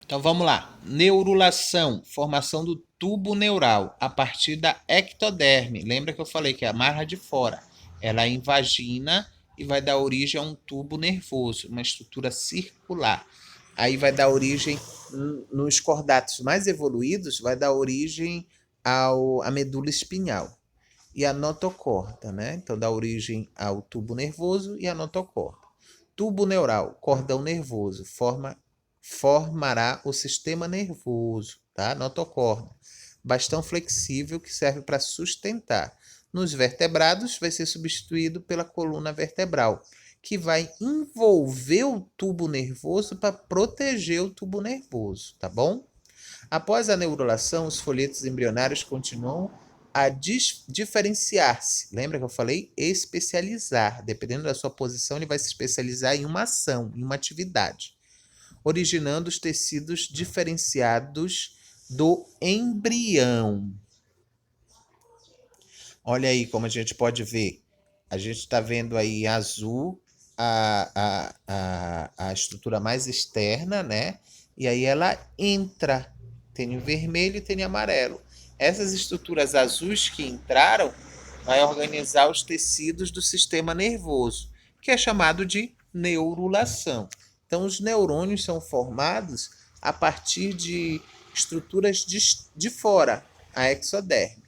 Então vamos lá. Neurulação, formação do tubo neural a partir da ectoderme. Lembra que eu falei que é a marra de fora. Ela invagina e vai dar origem a um tubo nervoso, uma estrutura circular. Aí vai dar origem, nos cordatos mais evoluídos, vai dar origem à medula espinhal e a notocorda, né? Então dá origem ao tubo nervoso e à notocorda. Tubo neural, cordão nervoso, formará o sistema nervoso, tá? Notocorda. Bastão flexível que serve para sustentar. Nos vertebrados, vai ser substituído pela coluna vertebral, que vai envolver o tubo nervoso para proteger o tubo nervoso, tá bom? Após a neurulação, os folhetos embrionários continuam a diferenciar-se. Lembra que eu falei? Especializar. Dependendo da sua posição, ele vai se especializar em uma ação, em uma atividade, originando os tecidos diferenciados do embrião. Olha aí como a gente pode ver. A gente está vendo aí em azul a estrutura mais externa, né? E aí ela entra. Tem o vermelho e tem o amarelo. Essas estruturas azuis que entraram vai organizar os tecidos do sistema nervoso, que é chamado de neurulação. Então, os neurônios são formados a partir de estruturas de fora, a exoderme,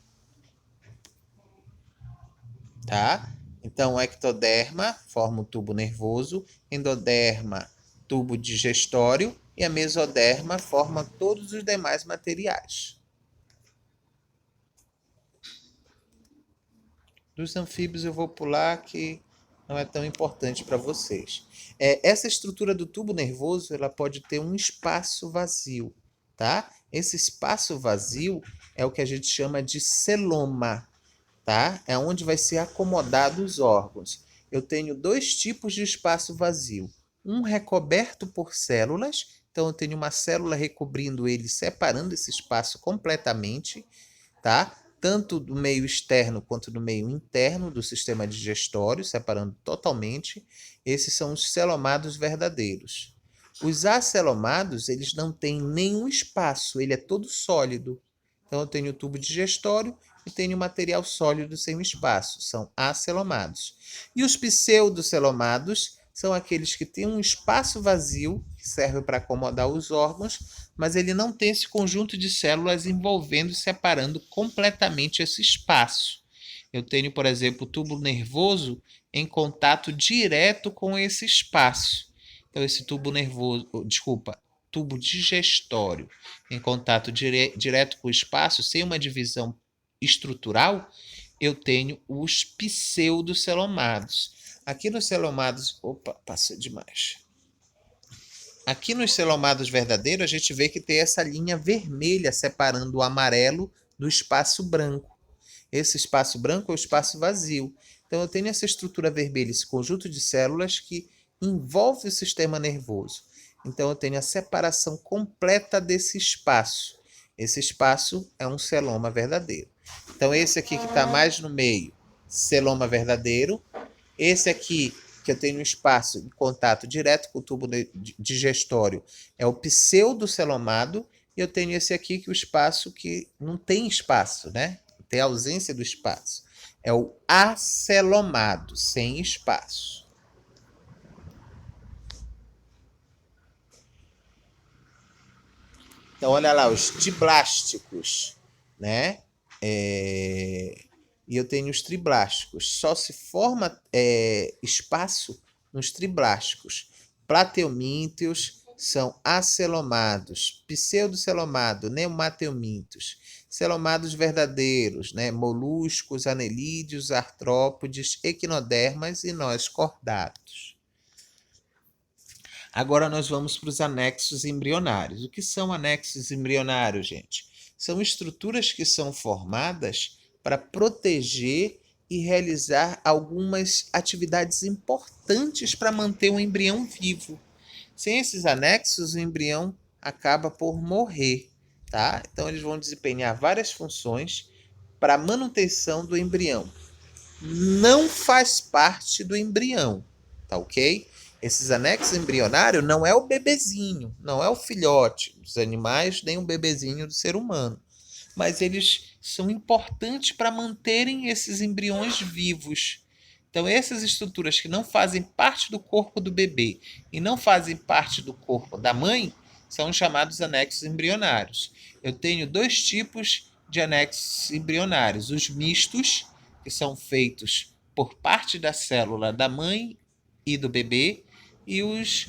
tá? Então, o ectoderma forma o tubo nervoso, endoderma, tubo digestório, e a mesoderma forma todos os demais materiais. Dos anfíbios eu vou pular, que não é tão importante para vocês. Essa estrutura do tubo nervoso, ela pode ter um espaço vazio, tá? Esse espaço vazio é o que a gente chama de celoma, tá? É onde vai ser acomodado os órgãos. Eu tenho dois tipos de espaço vazio. Um recoberto por células, então eu tenho uma célula recobrindo ele, separando esse espaço completamente, tá? Tanto do meio externo quanto do meio interno do sistema digestório, separando totalmente. Esses são os celomados verdadeiros. Os acelomados, eles não têm nenhum espaço, ele é todo sólido. Então eu tenho o tubo digestório e tenho material sólido sem espaço, são acelomados. E os pseudocelomados são aqueles que têm um espaço vazio, que serve para acomodar os órgãos, mas ele não tem esse conjunto de células envolvendo e separando completamente esse espaço. Eu tenho, por exemplo, o tubo nervoso em contato direto com esse espaço. Então, esse tubo nervoso, tubo digestório em contato direto com o espaço, sem uma divisão estrutural, eu tenho os pseudocelomados. Aqui nos celomados, opa, passou demais. Aqui nos celomados verdadeiros, a gente vê que tem essa linha vermelha separando o amarelo do espaço branco. Esse espaço branco é o espaço vazio. Então, eu tenho essa estrutura vermelha, esse conjunto de células que envolve o sistema nervoso. Então, eu tenho a separação completa desse espaço. Esse espaço é um celoma verdadeiro. Então, esse aqui que está mais no meio, celoma verdadeiro. Esse aqui, que eu tenho um espaço em contato direto com o tubo digestório, é o pseudocelomado. E eu tenho esse aqui, que é o espaço que não tem espaço, né? Tem ausência do espaço. É o acelomado, sem espaço. Então, olha lá, os diblásticos, né? E eu tenho os triblásticos. Só se forma espaço nos triblásticos. Plateomínteos são acelomados, pseudocelomado, neumatelmintos, celomados verdadeiros, né? Moluscos, anelídeos, artrópodes, equinodermas e nós cordados. Agora nós vamos para os anexos embrionários. O que são anexos embrionários, gente? São estruturas que são formadas para proteger e realizar algumas atividades importantes para manter o embrião vivo. Sem esses anexos, o embrião acaba por morrer, tá? Então eles vão desempenhar várias funções para a manutenção do embrião. Não faz parte do embrião, tá ok? Esses anexos embrionários não é o bebezinho, não é o filhote dos animais, nem o bebezinho do ser humano. Mas eles são importantes para manterem esses embriões vivos. Então, essas estruturas que não fazem parte do corpo do bebê e não fazem parte do corpo da mãe são chamados anexos embrionários. Eu tenho dois tipos de anexos embrionários: os mistos, que são feitos por parte da célula da mãe e do bebê, e os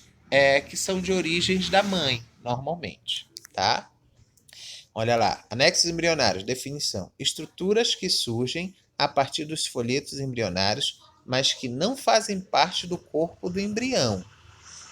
que são de origens da mãe, normalmente, tá? Olha lá, anexos embrionários, definição: estruturas que surgem a partir dos folhetos embrionários, mas que não fazem parte do corpo do embrião.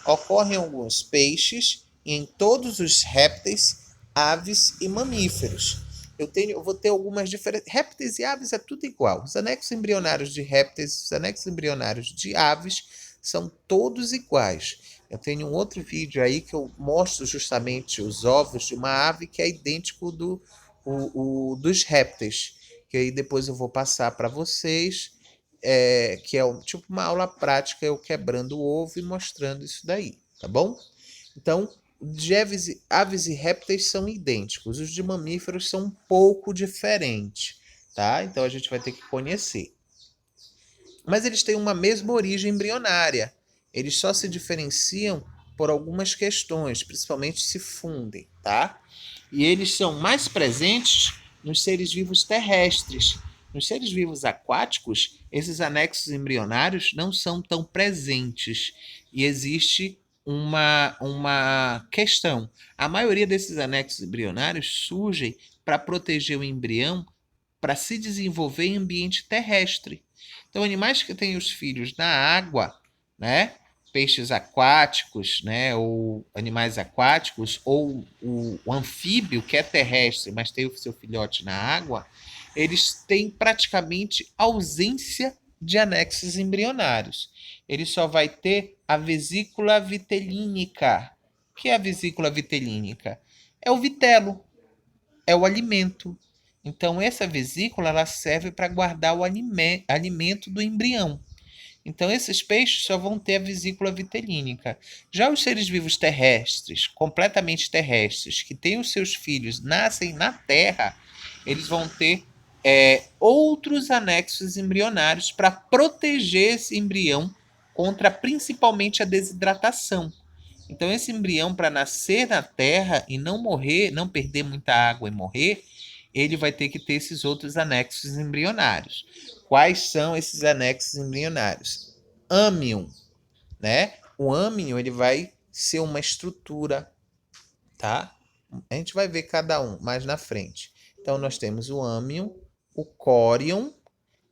Ocorrem em alguns peixes e em todos os répteis, aves e mamíferos. Eu vou ter algumas diferenças. Répteis e aves é tudo igual. Os anexos embrionários de répteis, os anexos embrionários de aves são todos iguais. Eu tenho um outro vídeo aí que eu mostro justamente os ovos de uma ave que é idêntico dos répteis. Que aí depois eu vou passar para vocês, que é tipo uma aula prática, eu quebrando o ovo e mostrando isso daí, tá bom? Então, de aves e répteis são idênticos, os de mamíferos são um pouco diferentes, tá? Então a gente vai ter que conhecer. Mas eles têm uma mesma origem embrionária, eles só se diferenciam por algumas questões, principalmente se fundem, tá? E eles são mais presentes nos seres vivos terrestres. Nos seres vivos aquáticos, esses anexos embrionários não são tão presentes. E existe uma questão. A maioria desses anexos embrionários surgem para proteger o embrião para se desenvolver em ambiente terrestre. Então, animais que têm os filhos na água, né? Peixes aquáticos, né, ou animais aquáticos, ou o anfíbio, que é terrestre, mas tem o seu filhote na água, eles têm praticamente ausência de anexos embrionários. Ele só vai ter a vesícula vitelínica. O que é a vesícula vitelínica? É o vitelo, é o alimento. Então, essa vesícula ela serve para guardar o alimento do embrião. Então, esses peixes só vão ter a vesícula vitelínica. Já os seres vivos terrestres, completamente terrestres, que têm os seus filhos, nascem na Terra, eles vão ter outros anexos embrionários para proteger esse embrião contra principalmente a desidratação. Então, esse embrião, para nascer na Terra e não morrer, não perder muita água e morrer, ele vai ter que ter esses outros anexos embrionários. Quais são esses anexos embrionários? Âmion, né? O âmion ele vai ser uma estrutura, tá? A gente vai ver cada um mais na frente. Então nós temos o âmion, o córion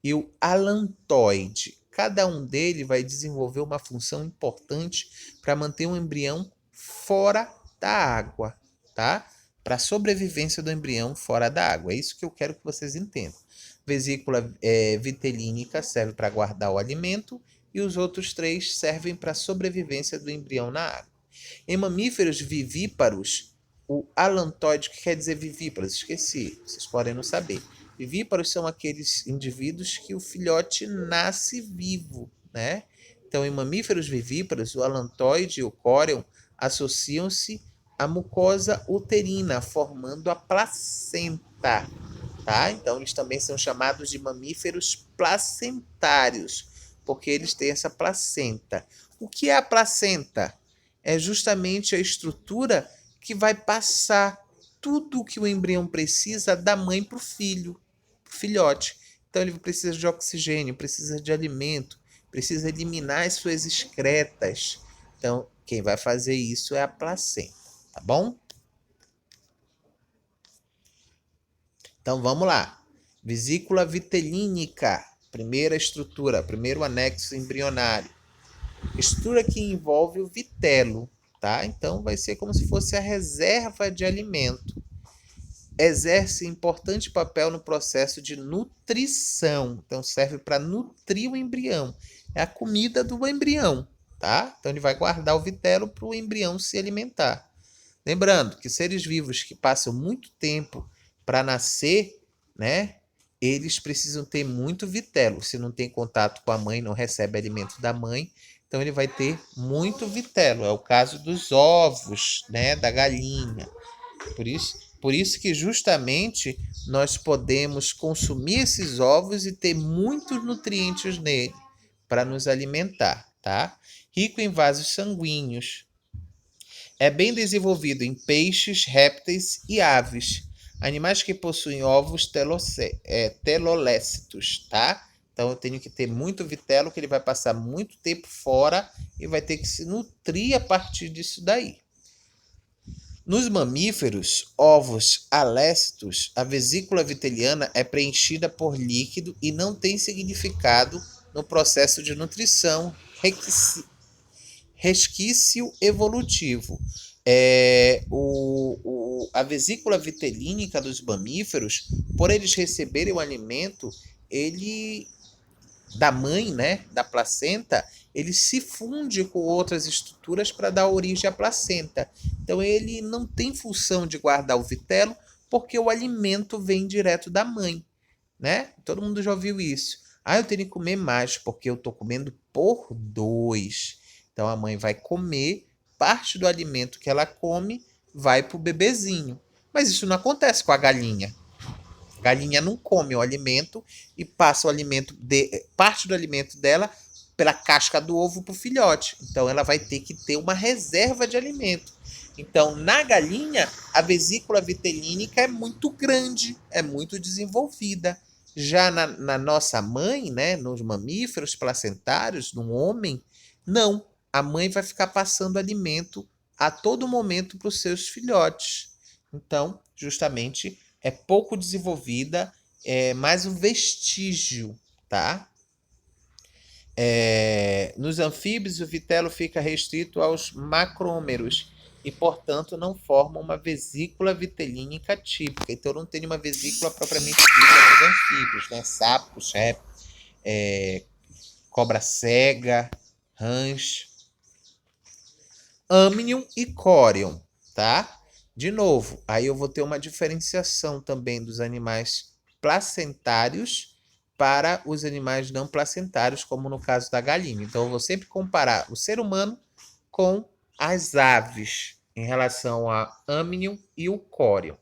e o alantoide. Cada um deles vai desenvolver uma função importante para manter o embrião fora da água, tá? Para a sobrevivência do embrião fora da água. É isso que eu quero que vocês entendam. Vesícula vitelínica serve para guardar o alimento e os outros três servem para a sobrevivência do embrião na água. Em mamíferos vivíparos, o alantoide, que quer dizer vivíparos? Esqueci, vocês podem não saber. Vivíparos são aqueles indivíduos que o filhote nasce vivo, né? Então, em mamíferos vivíparos, o alantoide e o córion associam-se à mucosa uterina, formando a placenta, tá? Então, eles também são chamados de mamíferos placentários, porque eles têm essa placenta. O que é a placenta? É justamente a estrutura que vai passar tudo o que o embrião precisa da mãe para o filho, pro filhote. Então ele precisa de oxigênio, precisa de alimento, precisa eliminar as suas excretas. Então quem vai fazer isso é a placenta, tá bom? Então vamos lá. Vesícula vitelínica, primeira estrutura, primeiro anexo embrionário. Estrutura que envolve o vitelo, tá? Então vai ser como se fosse a reserva de alimento. Exerce importante papel no processo de nutrição. Então serve para nutrir o embrião. É a comida do embrião, tá? Então ele vai guardar o vitelo para o embrião se alimentar. Lembrando que seres vivos que passam muito tempo para nascer, né? Eles precisam ter muito vitelo. Se não tem contato com a mãe, não recebe alimento da mãe, então ele vai ter muito vitelo. É o caso dos ovos, né, da galinha. Por isso que justamente nós podemos consumir esses ovos e ter muitos nutrientes nele para nos alimentar, tá? Rico em vasos sanguíneos. É bem desenvolvido em peixes, répteis e aves. Animais que possuem ovos telolécitos, tá? Então eu tenho que ter muito vitelo, que ele vai passar muito tempo fora e vai ter que se nutrir a partir disso daí. Nos mamíferos, ovos alécitos, a vesícula viteliana é preenchida por líquido e não tem significado no processo de nutrição, resquício evolutivo. A vesícula vitelínica dos mamíferos, por eles receberem o alimento, ele da mãe, né, da placenta, ele se funde com outras estruturas para dar origem à placenta. Então ele não tem função de guardar o vitelo, porque o alimento vem direto da mãe, né? Todo mundo já ouviu isso. Ah, eu tenho que comer mais porque eu estou comendo por dois. Então a mãe vai comer, parte do alimento que ela come vai para o bebezinho. Mas isso não acontece com a galinha. A galinha não come o alimento e passa parte do alimento dela pela casca do ovo para o filhote. Então ela vai ter que ter uma reserva de alimento. Então, na galinha, a vesícula vitelínica é muito grande, é muito desenvolvida. Já na nossa mãe, né, nos mamíferos placentários, no homem, não. A mãe vai ficar passando alimento a todo momento para os seus filhotes. Então, justamente, é pouco desenvolvida, é mais um vestígio, tá? Nos anfíbios, o vitelo fica restrito aos macrômeros e, portanto, não forma uma vesícula vitelínica típica. Então, não tem uma vesícula propriamente dita nos anfíbios, né? Sapos, cobra cega, rãs, Amnion e Corion, tá? De novo, aí eu vou ter uma diferenciação também dos animais placentários para os animais não placentários, como no caso da galinha. Então, eu vou sempre comparar o ser humano com as aves em relação a Amnion e o Corion.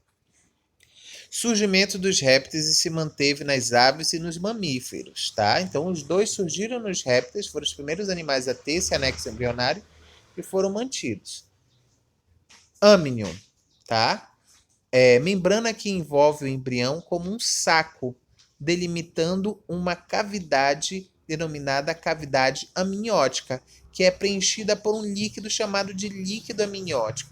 Surgimento dos répteis se manteve nas aves e nos mamíferos, tá? Então, os dois surgiram nos répteis, foram os primeiros animais a ter esse anexo embrionário e foram mantidos. Amnion, tá? Membrana que envolve o embrião como um saco, delimitando uma cavidade denominada cavidade amniótica, que é preenchida por um líquido chamado de líquido amniótico.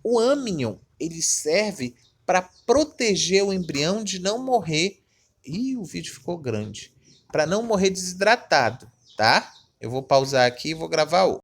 O amnion, ele serve para proteger o embrião de não morrer. Ih, o vídeo ficou grande. Para não morrer desidratado, tá? Eu vou pausar aqui e vou gravar outro.